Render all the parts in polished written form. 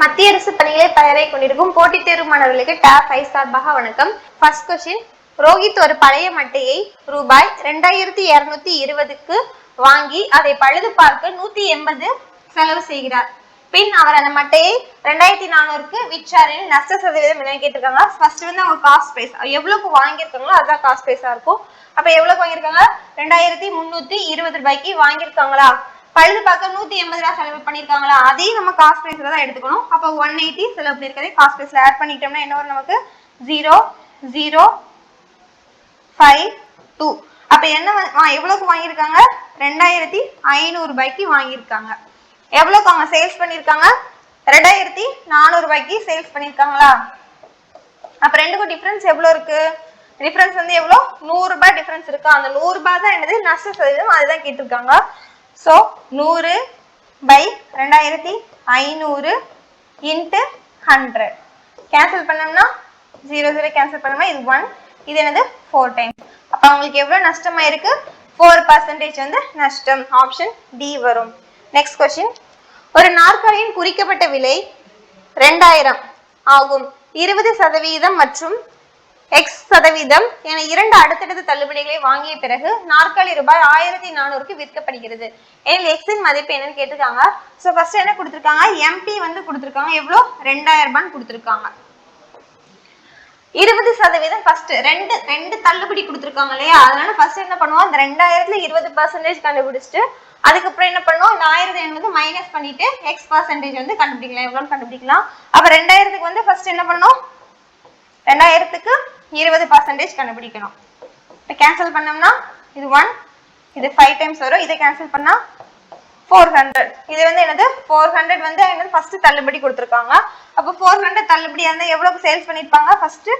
மத்திய அரசு பணிகளை தயாராகி கொண்டிருக்கும் போட்டித் தேர்வு மாணவர்களுக்கு டாப் 5 சார்பாக வணக்கம். ஃபர்ஸ்ட் கொஸ்டின், ரோஹித் ஒரு பழைய மட்டையை ரூபாய் 2220க்கு வாங்கி அதை பழுது பார்க்க 180 செலவு செய்கிறார். பின் அவர் அந்த மட்டையை 2400க்கு விற்றாரின் நஷ்ட சதவீதம் என்ன கேட்டிருக்காங்க. ஃபர்ஸ்ட் வந்து அவங்க காஸ்ட் பிரைஸ் எவ்வளவுக்கு வாங்கியிருக்காங்களோ அதுதான் காஸ்ட் பிரைஸா இருக்கும். அப்ப எவ்வளவுக்கு வாங்கியிருக்காங்க? 2320 ரூபாய்க்கு வாங்கியிருக்காங்களா? பழுது பார்க்க 180 ரூபாய் செலவு பண்ணிருக்காங்களா? அதையும் நம்ம காஸ்ட் பிரைஸ்ல தான் எடுத்துக்கணும். அப்ப 180 செலவு பண்ணிருக்கதே காஸ்ட் பிரைஸ்ல ஆட் பண்ணிட்டோம்னா என்ன வரும் நமக்கு? 0052. அப்ப என்ன எவ்வளவுக்கு வாங்கியிருக்காங்க? 2500 ரூபாய்க்கு வாங்கியிருக்காங்க. எவ்வளவுக்கு அவங்க சேல்ஸ் பண்ணிருக்காங்க? 2400 ரூபாய்க்கு சேல்ஸ் பண்ணிருக்காங்களா? அப்ப ரெண்டுக்கும் டிஃபரன்ஸ் எவ்வளவு இருக்கு? டிஃபரன்ஸ் வந்து எவ்வளவு? 100 ரூபாய் டிஃபரன்ஸ் இருக்கு. அந்த 100 ரூபாய் தான் என்னது? நஷ்ட சதவீதம். அதுதான் கேட்டிருக்காங்க. So 100 by 2500 into 100 கேன்சல் பண்ணோம்னா 0 கேன்சல் பண்ணோம்னா இது 1, இது என்னது 4 times. அப்ப உங்களுக்கு எவ்வளவு நஷ்டமா இருக்கு? 4% வந்து நஷ்டம். ஆப்ஷன் டி வரும். நெக்ஸ்ட் கொஸ்டின், ஒரு நாற்காலியின் குறிக்கப்பட்ட விலை 2000 ஆகும். 20% மற்றும் x% என இரண்டு அடுத்தடுத்த தள்ளுபடிகளை வாங்கிய பிறகு நாற்காலி ரூபாய் 1400க்கு விற்கப்படுகிறது. எனில் x இன் மதிப்பு என்னன்னு கேட்டிருக்காங்க. சோ ஃபர்ஸ்ட் என்ன கொடுத்திருக்காங்க? MP வந்து கொடுத்திருக்காங்க. எவ்வளவு? 2000 ரூபாய் கொடுத்திருக்காங்க. 20% ஃபர்ஸ்ட் ரெண்டு தள்ளுபடி கொடுத்திருக்காங்க இல்லையா? அதனால ஃபர்ஸ்ட் என்ன பண்ணுவோம்? அந்த 2000ல 20% கண்டுபிடிச்சிட்டு அதுக்கப்புறம் என்ன பண்ணுவோம்? இந்த 1000 வந்து மைனஸ் பண்ணிட்டு x% வந்து கண்டுபிடிக்கலாம். எவ்வளவுன்னு கண்டுபிடிக்கலாம். அப்ப 2000க்கு வந்து ஃபர்ஸ்ட் என்ன பண்ணணும்? 2000க்கு 20% கண்டுபிடிக்கணும். கேன்சல் பண்ணோம்னா இது 1, இது 5 times வரும். இதை கேன்சல் பண்ணா 400. இது வந்து என்னது? 400 வந்து என்னது? ஃபர்ஸ்ட் தள்ளுபடி கொடுத்திருக்காங்க. அப்ப 400 தள்ளுபடியா இருந்தா எவ்வளவுக்கு சேல்ஸ் பண்ணிருப்பாங்க? ஃபர்ஸ்ட்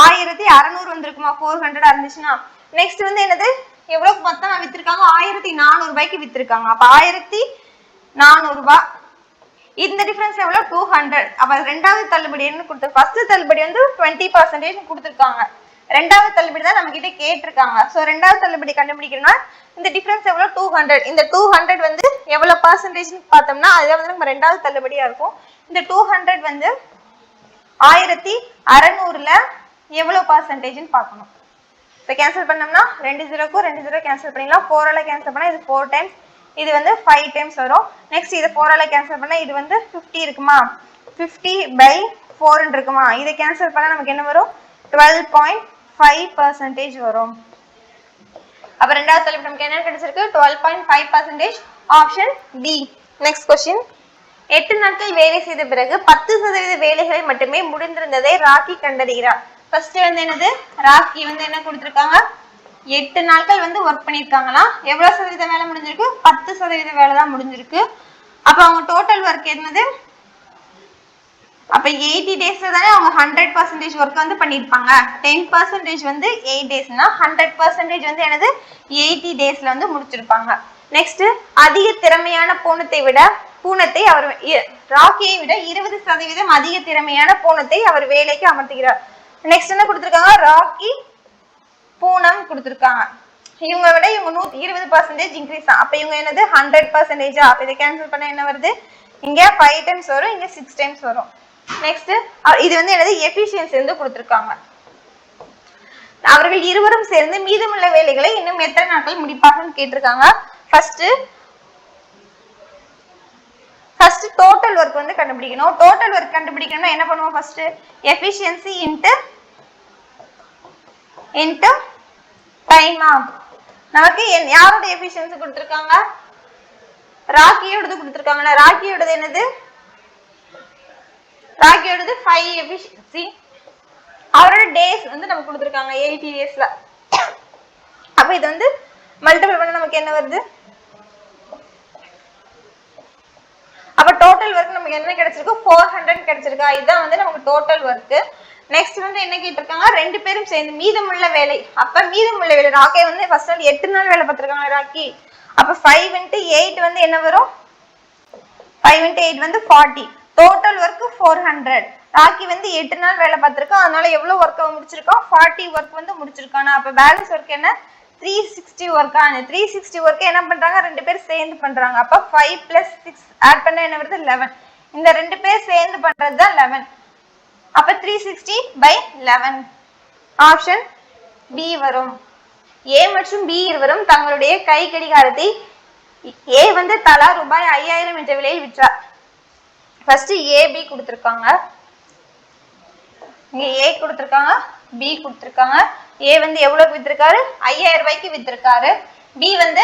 1600 வந்திருக்குமா? 400 இருந்துச்சுன்னா நெக்ஸ்ட் வந்து என்னது? எவ்வளவுக்கு மொத்தம் வித்திருக்காங்க? 1400 ரூபாய்க்கு வித்திருக்காங்க. அப்ப 1400 ரூபாய். இந்த டிஃபரன்ஸ் எவ்வளவு? 200. அப்ப ரெண்டாவது தள்ளுபடி என்ன கொடுத்து? ஃபர்ஸ்ட் தள்ளுபடி வந்து 20% கொடுத்திருக்காங்க. ரெண்டாவது தள்ளுபடி தான் நம்ம கிட்ட கேட்டிருக்காங்க. சோ ரெண்டாவது தள்ளுபடி கண்டுபிடிக்கணும்னா இந்த டிஃபரன்ஸ் எவ்வளவு? 200. இந்த 200 வந்து எவ்வளவு பர்சன்டேஜ்னு பார்த்தோம்னா அதுல வந்து நம்ம ரெண்டாவது தள்ளுபடியா இருக்கும். இந்த 200 வந்து 1600ல எவ்வளவு பர்சன்டேஜ்னு பார்க்கணும். இப்ப கேன்சல் பண்ணோம்னா 2 0க்கு 2 0 கேன்சல் பண்ணிடலாம். 4 ஆல கேன்சல் பண்ணா இது 4 டைம்ஸ், இது வந்து 5 டைம்ஸ் வரும். நெக்ஸ்ட் இது 4 ஆல கேன்சல் பண்ணா இது வந்து 50 இருக்குமா? 50/4 இருக்குமா? இதை கேன்சல் பண்ணா நமக்கு என்ன வரும்? 12.5% வரும். அப்ப ரெண்டாவது தள்ளுபடி நமக்கு என்ன கிடைச்சிருக்கு? 12.5%. Option D. நெக்ஸ்ட் கொஸ்டின், 8 நாட்கள் வேலை செய்த பிறகு 10% வேலைகளை மட்டுமே முடிந்திருந்ததை ராக்கி கண்டறிகிறார். ஃபர்ஸ்ட் வந்து என்னது? ராக்கி வந்து என்ன கொடுத்திருக்காங்க? 8 நாட்கள் வந்து ஒர்க் பண்ணிருக்காங்களா? எவ்வளவு சதவீத வேலை முடிஞ்சிருக்கு? 10% வேலை தான் முடிஞ்சிருக்கு. அப்ப அவங்க டோட்டல் ஒர்க் என்னது? அப்ப 80 டேஸ்ல தானே அவங்க 100% ஒர்க் வந்து பண்ணிருப்பாங்க. 10% வந்து 8 டேஸ்னா 100% வந்து என்னது? 80 டேஸ்ல வந்து முடிச்சிருப்பாங்க. நெக்ஸ்ட், அதிக திறமையான பூனத்தை அவர் ராக்கியை விட 20% அதிக திறமையான பூனத்தை அவர் வேலைக்கு அமர்த்துகிறார். நெக்ஸ்ட் என்ன கொடுத்திருக்காங்க? ராக்கி பூனம் கொடுத்திருக்காங்க. இவங்க விட இவங்க 20% இன்க்ரீஸ் தான். அப்ப இவங்க என்னது? 100%. அப்ப இதை கேன்சல் பண்ண என்ன வருது? இங்க 5 டைம்ஸ் வரும், இங்க 6 டைம்ஸ் வரும். நெக்ஸ்ட், இது வந்து என்னது? எஃபிஷியன்சி வந்து கொடுத்திருக்காங்க. அவர்கள் இருவரும் சேர்ந்து மீதமுள்ள வேலைகளை இன்னும் எத்தனை நாட்கள் முடிப்பார்கள் கேட்டிருக்காங்க. ஃபர்ஸ்ட் டோட்டல் ஒர்க் வந்து கண்டுபிடிக்கணும். டோட்டல் ஒர்க் கண்டுபிடிக்கணும்னா என்ன பண்ணுவோம்? ஃபர்ஸ்ட் எஃபிஷியன்சி இன்டு டைமா. நமக்கு யாரோட எஃபிஷியன்சி கொடுத்திருக்காங்க? ராக்கியோடது கொடுத்திருக்காங்க. ராக்கியோடது என்னது? ராக்கியோடது 5 எஃபிஷியன்சி. அவரோட டேஸ் வந்து நமக்கு கொடுத்திருக்காங்க 80 டேஸ்ல. அப்ப இது வந்து மல்டிபிள் பண்ண நமக்கு என்ன வருது? அப்ப டோட்டல் ஒர்க் நமக்கு என்ன கிடைச்சிருக்கு? 400 கிடைச்சிருக்கா? இதுதான் வந்து நமக்கு டோட்டல் ஒர்க். நெக்ஸ்ட் வந்து என்ன கேட்டிருக்காங்க? ரெண்டு பேரும் சேர்ந்து மீதமுள்ள வேலை. அப்ப மீதமுள்ள வேலை ராக்கி வந்து ஃபர்ஸ்ட் வந்து 8 நாள் வேலை பார்த்திருக்காங்க ராக்கி. அப்ப 5 × 8 வந்து என்ன வரும்? 5 × 8 வந்து 40. Total work 400. ராக்கி வந்து 8 நாள் வேலை பார்த்திருக்கான். அதனால எவ்வளவு ஒர்க் முடிச்சிருக்கான்? 40 ஒர்க் வந்து முடிச்சிருக்கானா? அப்ப பேலன்ஸ் ஒர்க் என்ன? 360 ஒர்க். அந்த 360 ஒர்க் என்ன பண்றாங்க? ரெண்டு பேர் சேர்ந்து பண்றாங்க. அப்ப 5 + 6 ஆட் பண்ணா என்ன வருது? 11. இந்த ரெண்டு பேர் சேர்ந்து பண்றது தான் 11. அப்ப 360/11 ஆப்ஷன் பி வரும். ஏ மற்றும் பி இருவரும் தங்களுடைய கை கடிகாரத்தை ஏ வந்து தலா ரூபாய் 5000 என்ற விலையில் விற்றார். ஃபர்ஸ்ட் ஏ பி கொடுத்திருக்காங்க, இங்க ஏ கொடுத்திருக்காங்க, பி கொடுத்திருக்காங்க. ஏ வந்து எவ்வளவுக்கு வித்திருக்காரு? 5000 ரூபாய்க்கு வித்திருக்காரு. பி வந்து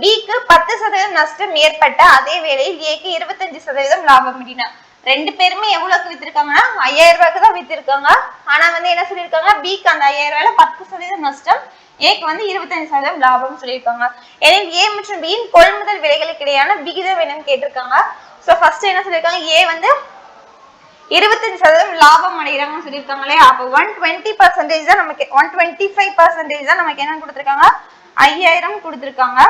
பிக்கு 10% நஷ்டம் ஏற்பட்ட அதே வேளையில் ஏக்கு 25% லாபம் ஈட்டினார். ரெண்டு பேருமே எவ்வளவுக்கு வித்திருக்காங்கன்னா 5000 ரூபாய்க்கு தான் வித்திருக்காங்க. ஆனா வந்து என்ன சொல்லியிருக்காங்க? பிக்கு அந்த 5000 ரூபாயில 10% நஷ்டம், ஏக்கு வந்து 25% லாபம் சொல்லியிருக்காங்க. எனவே ஏ மற்றும் பியின் கொள்முதல் விலைகளுக்கு இடையான விகிதம் என்னன்னு கேட்டிருக்காங்க. சோ ஃபர்ஸ்ட் என்ன சொல்லியிருக்காங்க? ஏ வந்து 25% லாபம் அடைகிறாங்கன்னு சொல்லியிருக்காங்க இல்லையா? அப்போ 120% தான் நமக்கு 125% தான் நமக்கு என்ன கொடுத்திருக்காங்க? 5000 கொடுத்திருக்காங்க.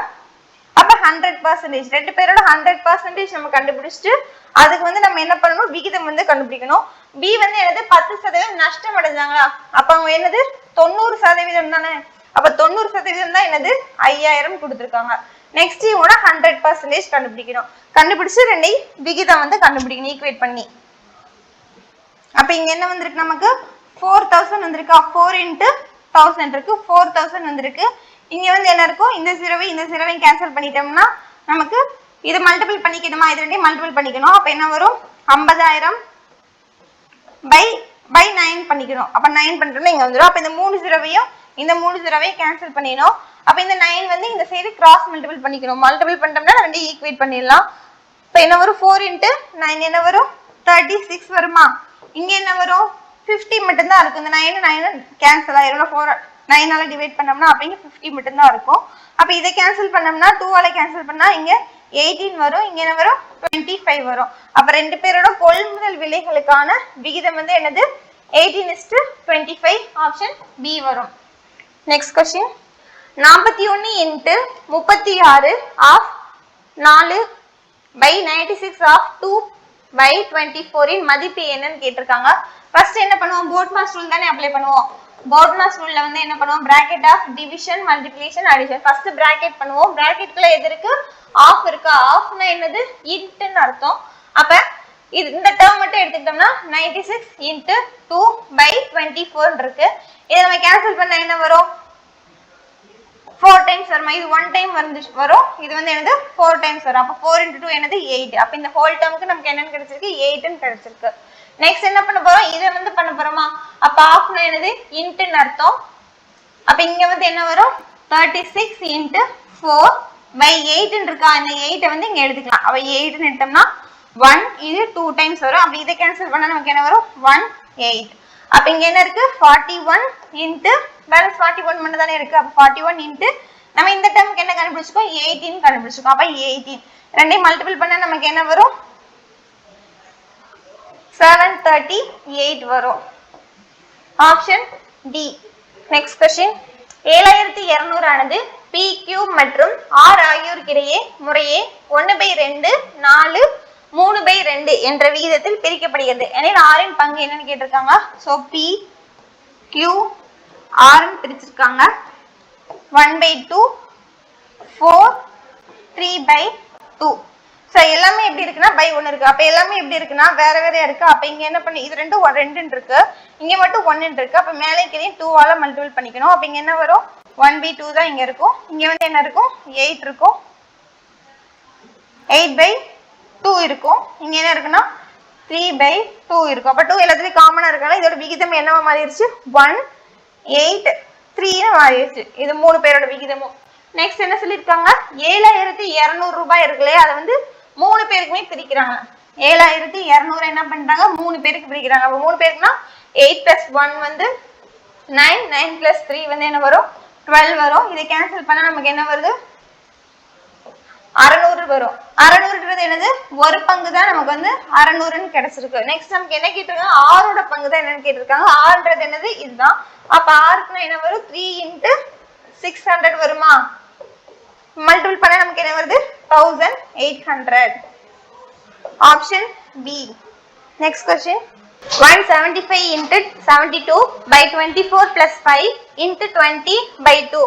அப்ப 100%, ரெண்டு பேரோட 100% நம்ம கண்டுபிடிச்சிட்டு அதுக்கு வந்து நம்ம என்ன பண்ணணும்? விகிதம் வந்து கண்டுபிடிக்கணும். பி வந்து என்னது? 10% நஷ்டம் அடைஞ்சாங்களா? அப்ப அவங்க என்னது? 90% தானே. அப்ப 90% தான் என்னது? 5000 கொடுத்திருக்காங்க. நெக்ஸ்ட் இவங்க 100% கண்டுபிடிக்கணும். கண்டுபிடிச்சு ரெண்டையும் விகிதம் வந்து கண்டுபிடிக்கணும் ஈக்குவேட் பண்ணி. அப்ப இங்க என்ன வந்திருக்கு? நமக்கு 4000 வந்திருக்கா? 4 × 1000 இருக்கு, 4000 வந்திருக்கு. இங்க வந்து என்ன இருக்கும்? இந்த ஜீரோவையும் கேன்சல் பண்ணிட்டோம்னா நமக்கு இது மல்டிபிள் பண்ணிக்கணுமா? இது ரெண்டையும் மல்டிபிள் பண்ணிக்கணும். அப்ப என்ன வரும்? 50000/9 பண்ணிக்கணும். அப்ப 9 பண்ணிட்டோம்னா இங்க வந்துடும். அப்ப இந்த 3 ஜீரோவையும் கேன்சல் பண்ணிடணும். அப்ப இந்த 9 வந்து இந்த சைடு கிராஸ் மல்டிபிள் பண்ணிக்கணும். மல்டிபிள் பண்ணிட்டோம்னா ரெண்டையும் ஈக்குவேட் பண்ணிடலாம். இப்ப என்ன வரும்? 4 × 9 என்ன வரும்? 36 வருமா? இங்க என்ன வரும்? 50 மட்டும் தான் இருக்கு. இந்த 9 கேன்சல் ஆயிரும். 9 ஆல டிவைட் பண்ணோம்னா அப்ப இங்க 50 மட்டும் தான் இருக்கும். அப்ப இதை கேன்சல் பண்ணோம்னா 2 ஆல கேன்சல் பண்ணா இங்க 18 வரும். இங்க என்ன வரும்? 25 வரும். அப்ப ரெண்டு பேரோட கொள்முதல் விலைகளுக்கான விகிதம் வந்து என்னது? 18:25 ஆப்ஷன் பி வரும். நெக்ஸ்ட் क्वेश्चन 41 × 36 ஆஃப் 4/96 ஆஃப் 2/24 இன் மதிப்பு என்னன்னு கேட்டிருக்காங்க. ஃபர்ஸ்ட் என்ன பண்ணுவோம்? போட்மாஸ் ரூல் தானே அப்ளை பண்ணுவோம். போட்மாஸ் ரூல்ல வந்து என்ன பண்ணுவோம்? Bracket of division, multiplication, addition. First bracket பண்ணுவோம். பிராக்கெட்குள்ள எது இருக்கு? ஆஃப் இருக்கா? ஆஃப்னா என்னது? இன்ட்னு அர்த்தம். அப்ப இந்த டேர்ம் மட்டும் எடுத்துக்கிட்டோம்னா 96 × 2/24 இருக்கு. இதை நம்ம கேன்சல் பண்ணா என்ன வரும்? 4 டைம்ஸ் வருமா? இது 1 டைம் வரும். இது வந்து என்னது? 4 டைம்ஸ் வரும். அப்ப 4 × 2 என்னது? 8. அப்ப இந்த ஹோல் டேர்முக்கு நமக்கு என்னன்னு கிடைச்சிருக்கு? 8ன்னு கிடைச்சிருக்கு. நெக்ஸ்ட் என்ன பண்ண போறோம்? இதை வந்து பண்ண போறோமா? அப்ப ஆஃப்னா என்னது? இன்ட்னு அர்த்தம். அப்ப இங்க வந்து என்ன வரும்? 36 × 4/8 இருக்கா? இந்த 8 வந்து இங்க எடுத்துக்கலாம். அப்ப 8ன்னு எடுத்தோம்னா 1 இது 2 டைம்ஸ் வரும். அப்ப இதை கேன்சல் பண்ணா நமக்கு என்ன வரும்? 18. அப்ப இங்க என்ன இருக்கு? 41 × பேலன்ஸ் 41 மட்டும் தானே இருக்கு. அப்ப 41 × நம்ம இந்த டேர்முக்கு என்ன கண்டுபிடிச்சிருக்கோம்? 18 கண்டுபிடிச்சிருக்கோம். அப்ப 18 ரெண்டையும் மல்டிபிள் பண்ணா நமக்கு என்ன வரும்? 738 வரும். Option D. நெக்ஸ்ட் क्वेश्चन 7200 ஆனது பி, கியூ மற்றும் ஆர் ஆகியோருக்கு இடையே முறையே 1/2, 4, 3/2 என்ற விகிதத்தில் பிரிக்கப்படுகிறது. எனவே ஆரின் பங்கு என்னன்னு கேட்டிருக்காங்க. சோ பி, கியூ, ஆர்னு பிரிச்சிருக்காங்க. 1/2, 4, 3/2. சோ எல்லாமே எப்படி இருக்குன்னா பை 1 இருக்கு. அப்ப எல்லாமே எப்படி இருக்குன்னா வேற வேறையா இருக்கு. அப்ப இங்க என்ன பண்ணி இது ரெண்டும் 2 இருக்கு, இங்க மட்டும் 1 இருக்கு. அப்ப மேலே கீழே 2 ஆல மல்டிபிள் பண்ணிக்கணும். அப்ப இங்க என்ன வரும்? 1/2 தான் இங்க இருக்கும். இங்க வந்து என்ன இருக்கும்? 8 இருக்கும். 8/2 இருக்கும். இங்க என்ன இருக்குன்னா 3/2 இருக்கும். அப்ப 2 எல்லாத்துலயும் காமனா இருக்கனால இதோட விகிதம் என்னவா மாறிடுச்சு? 1, 8, 3ன்னு மாறிடுச்சு. இது 3 பேரோட விகிதமும். நெக்ஸ்ட் என்ன சொல்லிருக்காங்க? 7200 ரூபாய் இருக்குல்லையா, அதை வந்து 3 பேருக்குமே பிரிக்கிறாங்க. 7200 என்ன பண்றாங்க? 3 பேருக்கு பிரிக்கிறாங்க. அப்ப 3 பேருக்குன்னா 8 + 1 வந்து 9, 9 + 3 வந்து என்ன வரும்? 12 வரும். இதை கேன்சல் பண்ணா நமக்கு என்ன வருது? 600 வரும். 600ன்றது என்னது? ஒரு பங்கு தான் நமக்கு வந்து 600ன்னு கிடைச்சிருக்கு. நெக்ஸ்ட் நமக்கு என்ன கேட்டிருக்காங்க? ஆரோட பங்கு தான் என்னன்னு கேட்டிருக்காங்க. ஆறுன்றது என்னது? இதுதான். அப்ப ஆறுக்குன்னா என்ன வரும்? 3 × 600 வருமா? மல்டிபிள் பண்ணா நமக்கு என்ன வருது? 1800. Option B. நெக்ஸ்ட் क्वेश्चन 175 × 72/24 + 5 × 20/2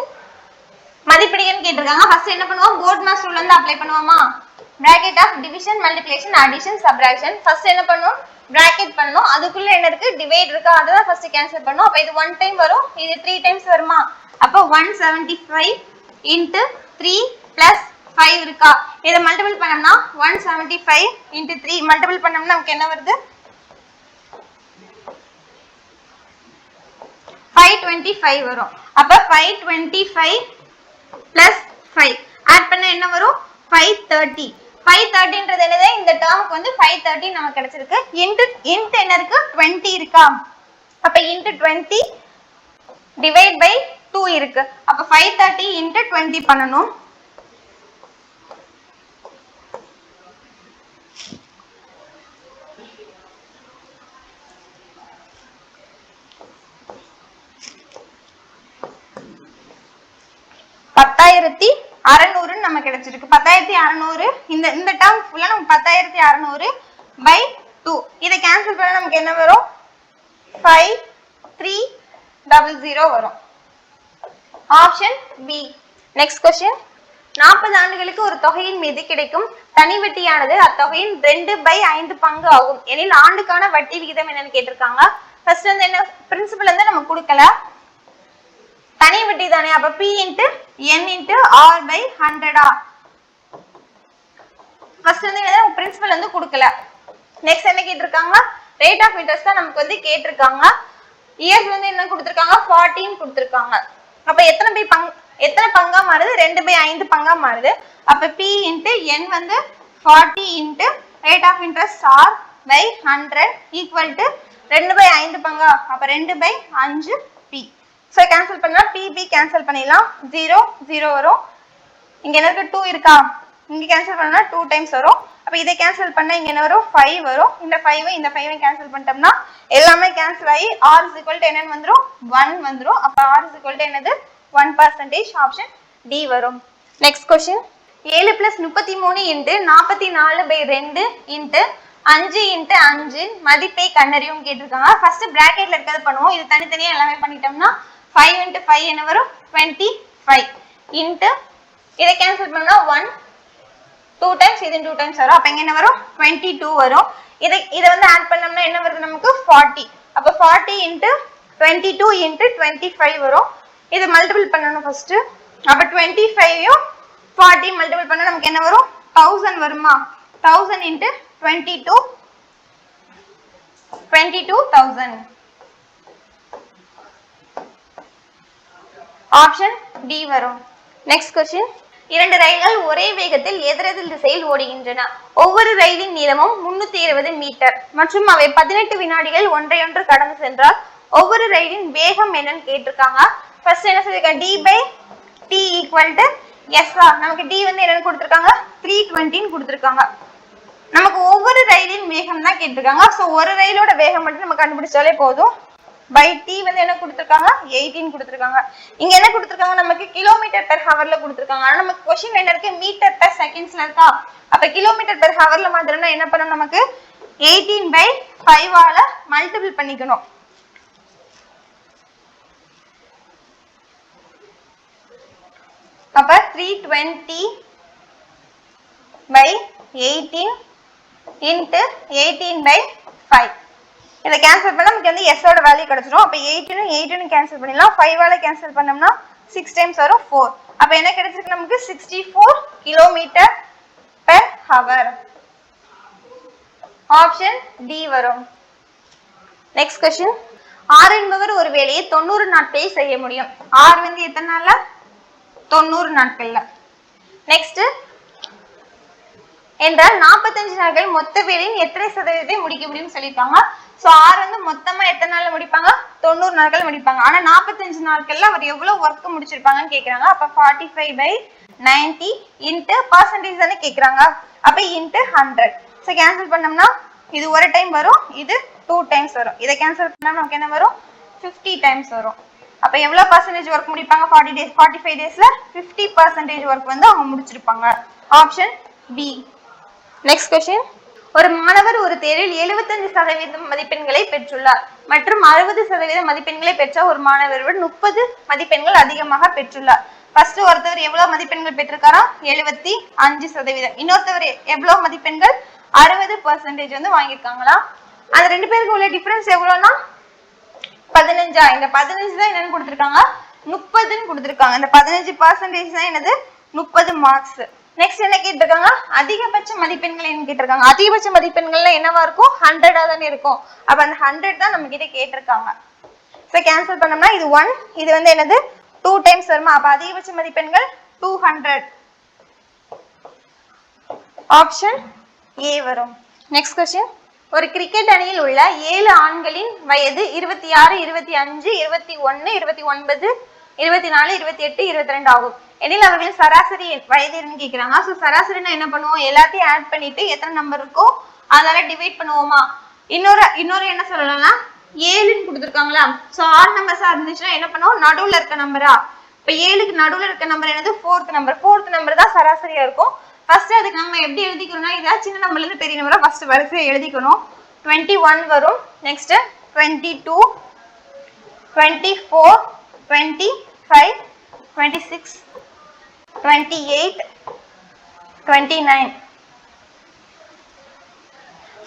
மதிப்பிடுங்கன்னு கேட்டிருக்காங்க. ஃபர்ஸ்ட் என்ன பண்ணுவோம்? போட்மாஸ் ரூல் வந்து அப்ளை பண்ணுவோமா? bracket of division, multiplication, addition, subtraction. first என்ன பண்ணும் bracket பண்ணனும், அதுக்குள்ள என்ன இருக்கு divide இருக்கா, அத first cancel பண்ணனும். அப்ப இது 1 time வரும், இது 3 times வருமா, அப்ப 175 into 3 plus 5 இருக்கா, இத மல்டிபிள் பண்ணோம்னா 175 into 3 மல்டிபிள் பண்ணோம்னா நமக்கு என்ன வருது 525 வரும். அப்ப 525 plus 5 ஆட் பண்ணா என்ன வரும் 530. 530ன்றது என்னது, இந்த டேர்முக்கு வந்து 530 நமக்கு கிடைச்சிருக்கு. int என்ன இருக்கு 20 இருக்கா, அப்ப into 20 divide by 2 இருக்கு. அப்ப 530 into 20 பண்ணனும். பத்தாயிரத்தி 600 நமக்கு கிடைச்சிருக்கு. 10600 இந்த டேர்ம் ஃபுல்லா நமக்கு 10600 by 2. இத கேன்சல் பண்ணா நமக்கு என்ன வரும் 5300 வரும். Option B. Next question. 40 ஆண்டுகளுக்கு ஒரு தொகையின் மீது கிடைக்கும் தனி வட்டியானது அத்தொகையின் 2/5 பங்கு ஆகும் எனில் ஆண்டுக்கான வட்டி விகிதம் என்னன்னு கேட்டிருக்காங்க. ஃபர்ஸ்ட் வந்து என்ன பிரின்சிபல் வந்து நமக்கு கொடுக்கல, தனி வட்டி தானே, அப்ப p into n into r by 100 ஆ. ஃபர்ஸ்ட் வந்து என்ன பிரின்சிபல் வந்து கொடுக்கல. நெக்ஸ்ட் என்ன கேட்டிருக்காங்க, ரேட் ஆஃப் இன்ட்ரெஸ்ட் தான் நமக்கு வந்து கேட்டிருக்காங்க. இயர்ஸ் வந்து என்ன கொடுத்திருக்காங்க 14 கொடுத்திருக்காங்க. அப்ப எத்தனை பங்கா மாறுது 2/5 பங்கா மாறுது. அப்ப p into n வந்து 40 into rate of interest r by 100 equal to 2/5 பங்கா, அப்ப 2/5 p. சோ கேன்சல் பண்ணா p கேன்சல் பண்ணிடலாம், 0 0 வரும். இங்க என்ன இருக்கு 2 இருக்கா, இங்க கேன்சல் பண்ணா 2 டைம்ஸ் வரும். அப்ப இதை கேன்சல் பண்ணா இங்க என்ன வரும் 5 வரும். இந்த 5 கேன்சல் பண்ணிட்டோம்னா எல்லாமே கேன்சல் ஆகி r என்னன்னு வந்துரும் 1 வந்துரும். அப்ப r என்னது 1%. ஆப்ஷன் டி வரும். Next question. 7 + 33 into 44/2 into 5 into 5 மதிப்பை கண்டறியும் கேட்டிருக்காங்க. ஃபர்ஸ்ட் பிராக்கெட்ல இருக்கிறது பண்ணுவோம், இது தனித்தனியா எல்லாமே பண்ணிட்டோம்னா 5 into 5 என்ன வரும் 25 into இதை கேன்சல் பண்ணா 1 2 times இது 2 times வரும். அப்ப இங்க என்ன வரும் 22 வரும். இதை வந்து ஆட் பண்ணோம்னா என்ன வருது நமக்கு 40. அப்ப 40 into 22 into 25 வரும். இது மல்டிபிள் பண்ணனும் ஃபர்ஸ்ட். அப்ப 25யும் 40 மல்டிபிள் பண்ணா நமக்கு என்ன வரும் 1000 வருமா. 1000 into 22,000. ஆப்ஷன் டி வரும். Next question. 2 ரயில்கள் ஒரே வேகத்தில் எதிரெதிர் திசையில் ஓடுகின்றன. ஒவ்வொரு ரயிலின் நீளமும் 320 மீட்டர் மற்றும் அவை 18 வினாடிகள் ஒன்றையொன்று கடந்து சென்றால் ஒவ்வொரு ரயிலின் வேகம் என்னன்னு கேட்டிருக்காங்க. ஃபர்ஸ்ட் என்ன சொல்லிருக்காங்க d/t equal to s. நமக்கு d வந்து என்னன்னு கொடுத்திருக்காங்க 320 ன்னு கொடுத்திருக்காங்க. நமக்கு ஒவ்வொரு ரயிலின் வேகம் தான் கேட்டிருக்காங்க. சோ ஒரு ரயிலோட வேகம் மட்டும் நம்ம கண்டுபிடிச்சாலே போதும். by t வந்து என்ன கொடுத்திருக்காங்க 18 கொடுத்திருக்காங்க. இங்க என்ன கொடுத்திருக்காங்க நமக்கு கிலோமீட்டர் பெர் ஹவர்ல கொடுத்திருக்காங்க. ஆனா நமக்கு क्वेश्चन என்ன இருக்கு மீட்டர் பெர் செகண்ட்ஸ்ல இருக்கா. அப்ப கிலோமீட்டர் பெர் ஹவர்ல மாத்திரம்னா என்ன பண்ணனும் நமக்கு 18/5 ஆல மல்டிபிள் பண்ணிக்கணும். அப்ப 320/18 into 18/5. இத கேன்சல் பண்ணா நமக்கு வந்து s ஓட வேல்யூ கிடைச்சிரும். அப்ப 18 கேன்சல் பண்ணிடலாம். 5 ஆல கேன்சல் பண்ணோம்னா 6 டைம்ஸ் வரும் 4. அப்ப என்ன கிடைச்சிருக்கு நமக்கு 64 kilometre per hour. Option D வரும். Next question. r என்பவர் ஒரு வேலையை 90 நாட்களில் செய்ய முடியும். r வந்து எத்தனை நாள்ல 90 நாட்கள்ல. நெக்ஸ்ட் என்றால் 45 நாட்கள் மொத்த வேலையின் எத்தனை சதவீதத்தை முடிக்க முடியும்னு சொல்லிருக்காங்க. சோ r வந்து மொத்தமா எத்தனை நாள்ல முடிப்பாங்க 90 நாட்கள் முடிப்பாங்க. ஆனா 45 நாட்கள்ல அவர் எவ்வளவு வர்க் முடிச்சிருப்பாங்கன்னு கேக்குறாங்க. அப்ப 45/90 into percentage தானே கேக்குறாங்க. அப்ப into 100. சோ கேன்சல் பண்ணோம்னா இது ஒரு டைம் வரும், இது 2 டைம்ஸ் வரும். இத கேன்சல் பண்ணா நமக்கு என்ன வரும் 50 டைம்ஸ் வரும். அப்ப எவ்வளவு percentage வர்க் முடிப்பாங்க 40 days 45 daysல 50% வர்க் வந்து அவங்க முடிச்சிருப்பாங்க. Option B. Next question. ஒரு மாணவர் ஒரு தேர்வில் 75% மதிப்பெண்களை பெற்றுள்ளார் மற்றும் 60% மதிப்பெண்களை பெற்ற ஒரு மாணவரை விட 30 மதிப்பெண்கள் அதிகமாக பெற்றுள்ளார். ஃபர்ஸ்ட் ஒருத்தவர் எவ்வளவு மதிப்பெண்கள் பெற்றிருக்காரா 75%. இன்னொருத்தவர் எவ்வளவு மதிப்பெண்கள் 60% வந்து வாங்கியிருக்காங்களா. அந்த ரெண்டு பேருக்கு உள்ள டிஃபரன்ஸ் எவ்வளவுனா 15. இந்த 15 தான் என்னன்னு கொடுத்திருக்காங்க 30ன்னு கொடுத்திருக்காங்க. இந்த 15% தான் என்னது 30 மார்க்ஸ். நெக்ஸ்ட் என்ன கேட்டிருக்காங்க அதிகபட்ச மதிப்பெண்கள் என்ன கேட்டிருக்காங்க. அதிகபட்ச மதிப்பெண்கள்ல என்னவா இருக்கும் 100 தானே இருக்கும். அப்ப அந்த 100 தான் நம்ம கிட்ட கேட்டிருக்காங்க. சோ கேன்சல் பண்ணோம்னா இது 1, இது வந்து என்னது 2 டைம்ஸ் வருமா. அப்ப அதிகபட்ச மதிப்பெண்கள் 200. ஆப்ஷன் ஏ வரும். Next question. ஒரு கிரிக்கெட் அணியில் உள்ள 7 ஆண்களின் வயது 26, 25, 21, 29, 24, 28, 22 ஆகும். எனில் அவர்களின் சராசரி வயது என்னன்னு கேக்குறாங்க. சோ சராசரினா என்ன பண்ணுவோம் எல்லாத்தையும் ஆட் பண்ணிட்டு எத்தனை நம்பர் இருக்கோ அதனால டிவைட் பண்ணுவோமா. இன்னொரு என்ன சொல்லலாம்னா 7ன்னு கொடுத்திருக்காங்களா. சோ ஆட் நம்பர்ஸா இருந்துச்சுன்னா என்ன பண்ணுவோம் நடுவுல இருக்க நம்பரா. இப்ப 7க்கு நடுவுல இருக்க நம்பர் என்னது 4th நம்பர் தான் சராசரியா இருக்கும். ஃபர்ஸ்ட் அதுக்கு நம்ம எப்படி எழுதிக்கணும்னா இதா சின்ன நம்பர்ல இருந்து பெரிய நம்பரா ஃபர்ஸ்ட் வரிசையா எழுதிக்கணும். 21 வரும். நெக்ஸ்ட் 22, 24, 25, 26, 28, 29.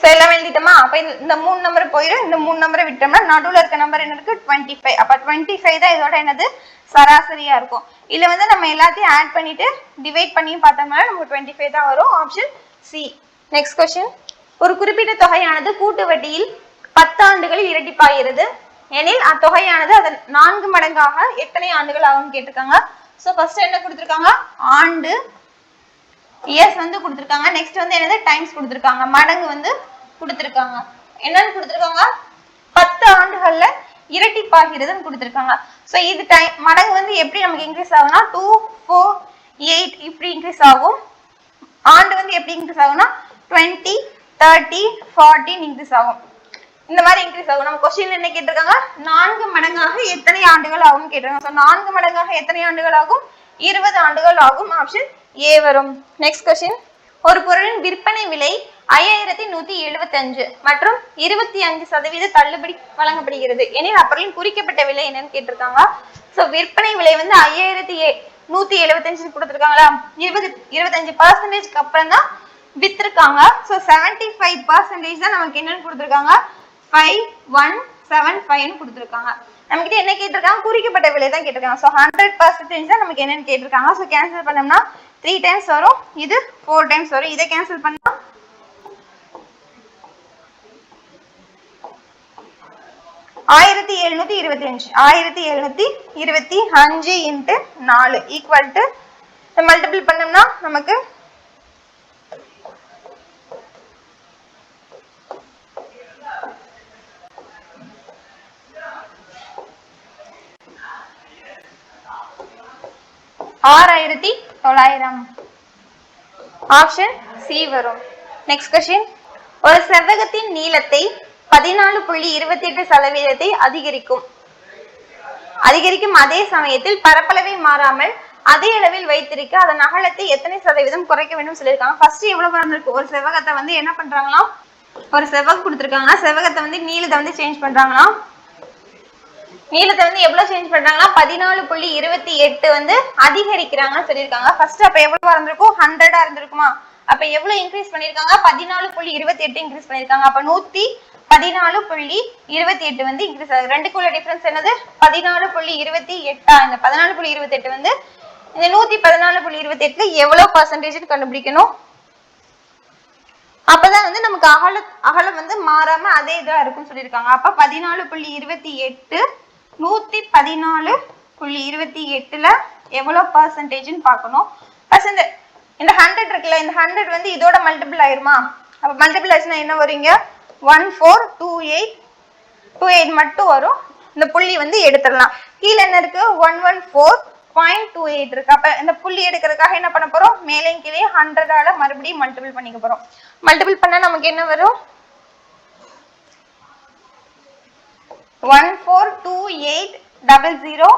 சோ எல்லாம் எழுதிட்டோமா. அப்ப இந்த 3 நம்பர் போயிடும். இந்த 3 நம்பரை விட்டோம்னா நடுவுல இருக்க நம்பர் என்ன இருக்கு 25. அப்ப 25 தான் இதோட என்னது சராசரியா இருக்கும். இதுல வந்து நம்ம எல்லாத்தையும் ஆட் பண்ணிட்டு டிவைட் பண்ணியும் பார்த்தோம்னா நமக்கு 25 தான் வரும். Option C. Next question. ஒரு குறிப்பிட்ட தொகையானது கூட்டு வட்டியில் 10 ஆண்டுகளில் இரட்டிப்பாகிறது எனில் அத்தொகையானது அதன் 4 மடங்காக எத்தனை ஆண்டுகள் ஆகும் கேட்டிருக்காங்க. சோ ஃபர்ஸ்ட் என்ன கொடுத்திருக்காங்க ஆண்டு இயர்ஸ் வந்து கொடுத்திருக்காங்க. நெக்ஸ்ட் வந்து என்னது டைம்ஸ் கொடுத்திருக்காங்க. மடங்கு வந்து கொடுத்திருக்காங்க. என்னன்னு கொடுத்திருக்காங்க 10 ஆண்டுகள்ல இரட்டிப்பாகிறதுன்னு கொடுத்திருக்காங்க. சோ இது டைம் மடங்கு வந்து எப்படி நமக்கு இன்க்ரீஸ் ஆகும்னா 2, 4, 8 இப்படி இன்க்ரீஸ் ஆகும். ஆண்டு வந்து எப்படி இன்க்ரீஸ் ஆகும்னா 20, 30, 40 இன்க்ரீஸ் ஆகும். இந்த மாதிரி இன்க்ரீஸ் ஆகும். நம்ம क्वेश्चन என்ன கேட்டிருக்காங்க 4 மடங்காக எத்தனை ஆண்டுகள் ஆகும் கேட்டிருக்காங்க. சோ 4 மடங்காக எத்தனை ஆண்டுகள் ஆகும் 20 ஆண்டுகள் ஆகும். ஆப்ஷன் ஏ வரும். Next question. ஒரு பொருளின் விற்பனை விலை 5175 மற்றும் 25% தள்ளுபடி வழங்கப்படுகிறது எனில் அப்பொருளின் குறிக்கப்பட்ட விலை என்னன்னு கேட்டிருக்காங்க. சோ விற்பனை விலை வந்து 5175 கொடுத்திருக்காங்களா. 25% அப்புறம் தான் வித்திருக்காங்க. சோ 75% தான் நமக்கு என்னன்னு கொடுத்திருக்காங்க 5175 கொடுத்திருக்காங்க. நம்ம கிட்ட என்ன கேட்டிருக்காங்க குறிக்கப்பட்ட விலை தான் கேட்டிருக்காங்க. சோ 100% தான் நமக்கு என்னன்னு கேட்டிருக்காங்க. சோ கேன்சல் பண்ணோம்னா 3 டைம்ஸ் வரும். இது 4 டைம்ஸ் வரும். இதை கேன்சல் பண்ணா 1725 1725 into 4 equal to மல்டிபிள் பண்ணோம்னா நமக்கு 6900. ஆப்ஷன் சி வரும். Next question. ஒரு செவ்வகத்தின் நீளத்தை 14.28% அதிகரிக்கும் அதே சமயத்தில் பரப்பளவை மாறாமல் அதே அளவில் வைத்திருக்க அதன் அகலத்தை எத்தனை சதவீதம் குறைக்க வேண்டும் சொல்லியிருக்காங்க. ஃபர்ஸ்ட் எவ்வளவு வந்திருக்கு ஒரு செவ்வகத்தை வந்து என்ன பண்றாங்களா ஒரு செவ்வகம் கொடுத்திருக்காங்க. செவ்வகத்தை வந்து நீளத்தை வந்து சேஞ்ச் பண்றாங்களா. நீளத்தை வந்து எவ்வளவு சேஞ்ச் பண்றாங்கன்னா 14.28 வந்து அதிகரிக்கிறாங்கன்னு சொல்லியிருக்காங்க. ஃபர்ஸ்ட் அப்ப எவ்வளவு இருந்திருக்கும் 100 இருந்திருக்குமா. அப்ப எவ்வளவு இன்க்ரீஸ் பண்ணிருக்காங்க 14.28 இன்க்ரீஸ் பண்ணிருக்காங்க. அப்ப 114.28 வந்து இன்க்ரீஸ் ஆகுது. ரெண்டுக்குள்ள டிஃபரன்ஸ் என்னது 14.28. இந்த 14.28 வந்து இந்த 114.28ல எவ்வளவு பர்சன்டேஜ் கண்டுபிடிக்கணும். அப்பதான் வந்து நமக்கு அகலம் வந்து மாறாம அதே இதா இருக்குன்னு சொல்லியிருக்காங்க. அப்ப 14.28 114.28ல எவ்வளவு பர்சன்டேஜ்னு பார்க்கணும். இந்த 100 இருக்குல்ல இந்த 100 வந்து இதோட மல்டிபிள் ஆயிருமா. அப்ப மல்டிபிள் ஆச்சுன்னா என்ன வருங்க 1428 மட்டும் வரும். இந்த புள்ளி வந்து எடுத்துடலாம். கீழே என்ன இருக்கு 114.28 இருக்கு. அப்ப இந்த புள்ளி எடுக்கிறதுக்காக என்ன பண்ண போறோம் மேலையும் கீழே 100ஆல மறுபடியும் மல்டிபிள் பண்ணிக்க போறோம். மல்டிபிள் பண்ணா நமக்கு என்ன வரும் 142800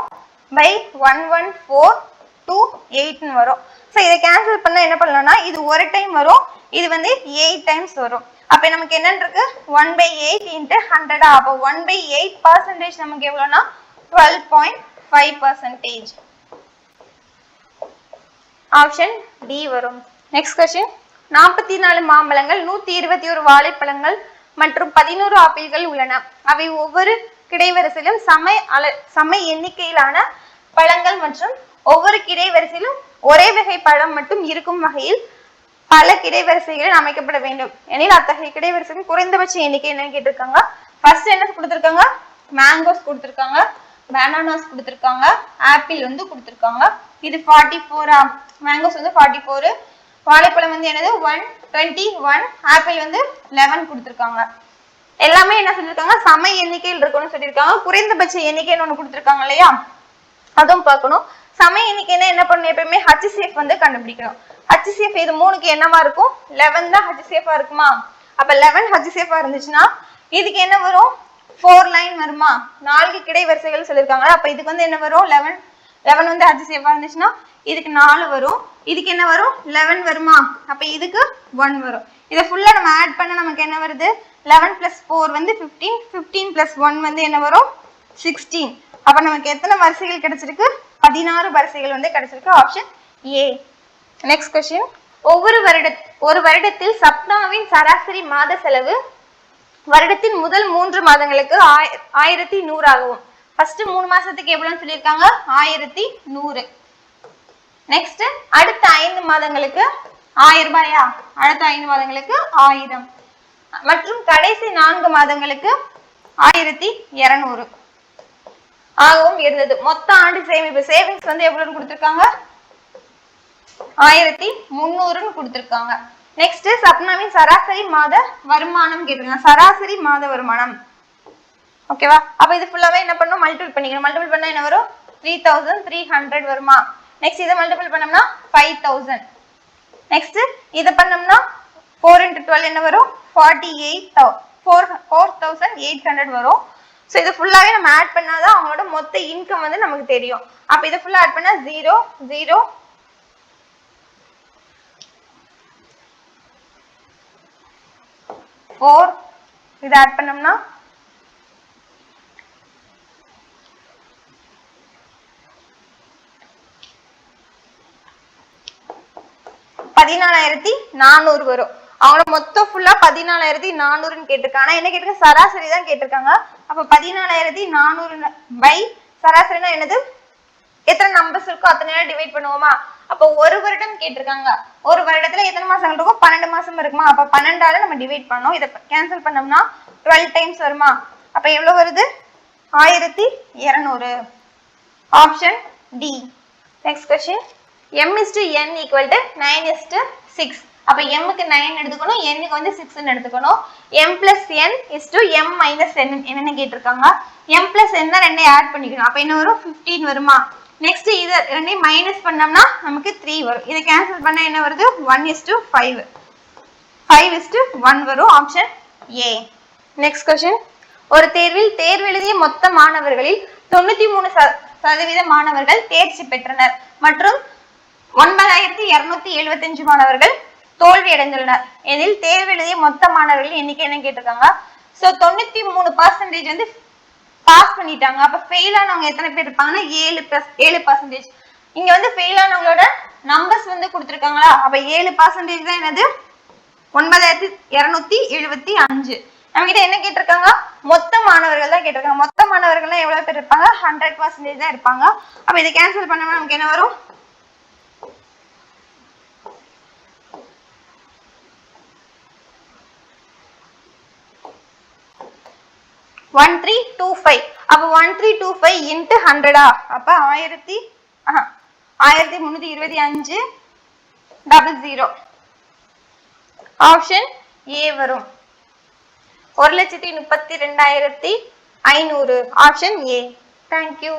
by 11428 வரும். சோ இதை கேன்சல் பண்ணா என்ன பண்ணலாம்னா இது ஒரு டைம் வரும். இது வந்து 8 டைம்ஸ் வரும். அப்ப நமக்கு என்ன இருக்கு 1/8 into 100. அப்ப 1/8% நமக்கு எவ்வளவுனா 12.5%. ஆப்ஷன் டி வரும். நெக்ஸ்ட் கொஸ்டின் 44 மாம்பழங்கள் 121 வாழைப்பழங்கள் மற்றும் 11 ஆப்பிள்கள் உள்ளன. அவை ஒவ்வொரு கிடைவரிசையிலும் சம எண்ணிக்கையிலான பழங்கள் மற்றும் ஒவ்வொரு கிடைவரிசையிலும் ஒரே வகை பழம் மட்டும் இருக்கும் வகையில் பல கிடைவரிசைகளில் அமைக்கப்பட வேண்டும் எனில் அத்தகைய கிடைவரிசைகளின் குறைந்தபட்ச எண்ணிக்கை என்னன்னு கேட்டிருக்காங்க. ஃபர்ஸ்ட் என்ன கொடுத்திருக்காங்க? மேங்கோஸ் கொடுத்திருக்காங்க, பனானாஸ் கொடுத்திருக்காங்க, ஆப்பிள் வந்து கொடுத்திருக்காங்க. இது 44. மேங்கோஸ் வந்து 44, வாழைப்பழம் வந்து என்னது 121, ஆப்பிள் வந்து 11 கொடுத்திருக்காங்க. எல்லாமே என்ன சொல்லிருக்காங்க? சம எண்ணிக்கையில் இருக்கணும்னு சொல்லியிருக்காங்க. குறைந்தபட்ச எண்ணிக்கைன்னு ஒண்ணு கொடுத்திருக்காங்க இல்லையா, அதுவும் பார்க்கணும். சம எண்ணிக்கைன்னா என்ன பண்ணணும்? எப்பயுமே HCF வந்து கண்டுபிடிக்கணும். HCF இது 3க்கு என்னவா இருக்கும்? 11 தான் HCF இருக்குமா? அப்ப 11 HCF இருந்துச்சுன்னா இதுக்கு என்ன வரும்? 4 லைன் வருமா? 4 கிடை வரிசைகள் சொல்லிருக்காங்க. அப்ப இதுக்கு வந்து என்ன வரும்? 11 வந்து HCF இருந்துச்சுன்னா இதுக்கு 4 வரும். இதுக்கு என்ன வரும்? 11 வருமா? அப்ப இதுக்கு 1 வரும். இதை ஃபுல்லா நம்ம ஆட் பண்ண நமக்கு என்ன வருது? 11 + 4 வந்து 15, 15 + 1 வந்து என்ன வரும்? 16. அப்ப நமக்கு எத்தனை வரிசைகள் கிடைச்சிருக்கு? 16 வரிசைகள் வந்து கிடைச்சிருக்கு. Option A. நெக்ஸ்ட் கொஸ்டின், ஒரு வருடத்தில் சப்னாவின் சராசரி மாத செலவு வருடத்தின் முதல் 3 மாதங்களுக்கு 1100 ஆகும். ஃபர்ஸ்ட் 3 மாசத்துக்கு எவ்வளவுன்னு சொல்லியிருக்காங்க? 1100. நெக்ஸ்ட் அடுத்த 5 மாதங்களுக்கு 1000 ரூபாயா? அடுத்த 5 மாதங்களுக்கு 1000 மற்றும் கடைசி 4 மாதங்களுக்கு 1200 ஆகவும் இருந்தது. மொத்த ஆண்டு சேவிங்ஸ் வந்து எவ்வளவுன்னு கொடுத்திருக்காங்க? 1300 கொடுத்திருக்காங்க. நெக்ஸ்ட் சப்னாவின் சராசரி மாத வருமானம் கேட்டிருக்காங்க. சராசரி மாத வருமானம் ஓகேவா? அப்ப இது ஃபுல்லாவே என்ன பண்ணணும்? மல்டிபிள் பண்ணிக்கணும். மல்டிபிள் பண்ணா என்ன வரும்? 3300 வருமா? நெக்ஸ்ட் இதை மல்டிபிள் பண்ணோம்னா 5000. நெக்ஸ்ட் இதை பண்ணோம்னா 4 × 12 என்ன வரும்? 4800 வரும். ஸோ இது ஃபுல்லாவே நம்ம ஆட் பண்ணாதான் அவங்களோட மொத்த இன்கம் வந்து நமக்கு தெரியும். அப்ப இதை ஃபுல்லா ஆட் பண்ணா 0 0 4 இதை ஆட் பண்ணோம்னா 14400 வரும். அவங்களோட மொத்தம் ஃபுல்லா 14400 கேட்டிருக்காங்க. என்ன கேட்டிருக்காங்க? சராசரி தான் கேட்டிருக்காங்க. அப்ப 14400 பை சராசரினா என்னது? எத்தனை நம்பர்ஸ் இருக்கோ அத்தனை டிவைட் பண்ணுவோமா? அப்ப ஒரு வருடம் கேட்டிருக்காங்க. ஒரு வருடத்துல எத்தனை மாசம் இருக்கும்? 12 மாசம் இருக்குமா? அப்ப 12ஆல நம்ம டிவைட் பண்ணோம். இதை கேன்சல் பண்ணோம்னா 12 டைம்ஸ் வருமா? அப்ப எவ்வளவு வருது? 1200. Option D. Next question, m/n = 9:6. அப்ப m க்கு 9 எடுத்துக்கணும், n க்கு வந்து 6 ன்னு எடுத்துக்கணும். m + n = m - n என்னன்னு கேட்டிருக்காங்க. m + n தான் ரெண்டையும் ஆட் பண்ணிக்கணும். அப்ப என்ன வரும்? 15 வருமா? நெக்ஸ்ட் இத ரெண்டையும் மைனஸ் பண்ணோம்னா நமக்கு 3 வரும். இதை கேன்சல் பண்ணா என்ன வருது? 1:5 5:1 வரும். Option A. நெக்ஸ்ட் கொஸ்டின், ஒரு தேர்வில் தேர்வெழுதிய மொத்த மாணவர்களில் 93% மாணவர்கள் தேர்ச்சி பெற்றனர் மற்றும் 9275 மாணவர்கள் தோல்வி அடைந்துள்ளனர் எனில் தேர்வெழுதிய மொத்த மாணவர்கள் எண்ணிக்கை என்ன கேட்டிருக்காங்க. சோ 93% வந்து பாஸ் பண்ணிட்டாங்க. அப்ப ஃபெயில் ஆனவங்க எத்தனை பேர் இருப்பாங்கன்னா 7%. இங்க வந்து ஃபெயில் ஆனவங்களோட நம்பர்ஸ் வந்து கொடுத்திருக்காங்களா? அப்ப 7% தான் என்னது? 9275. நம்ம கிட்ட என்ன கேட்டிருக்காங்க? மொத்த மாணவர்கள் தான் கேட்டிருக்காங்க. மொத்த மாணவர்கள் எவ்வளவு பேர் இருப்பாங்க? 100% தான் இருப்பாங்க. அப்ப இதை கேன்சல் பண்ணோம்னா நமக்கு என்ன வரும்? 1325. அப்ப 1325 into 100 அப்ப 1325 00. ஆப்ஷன் ஏ வரும். 1,32,500. Option A. தேங்க்யூ.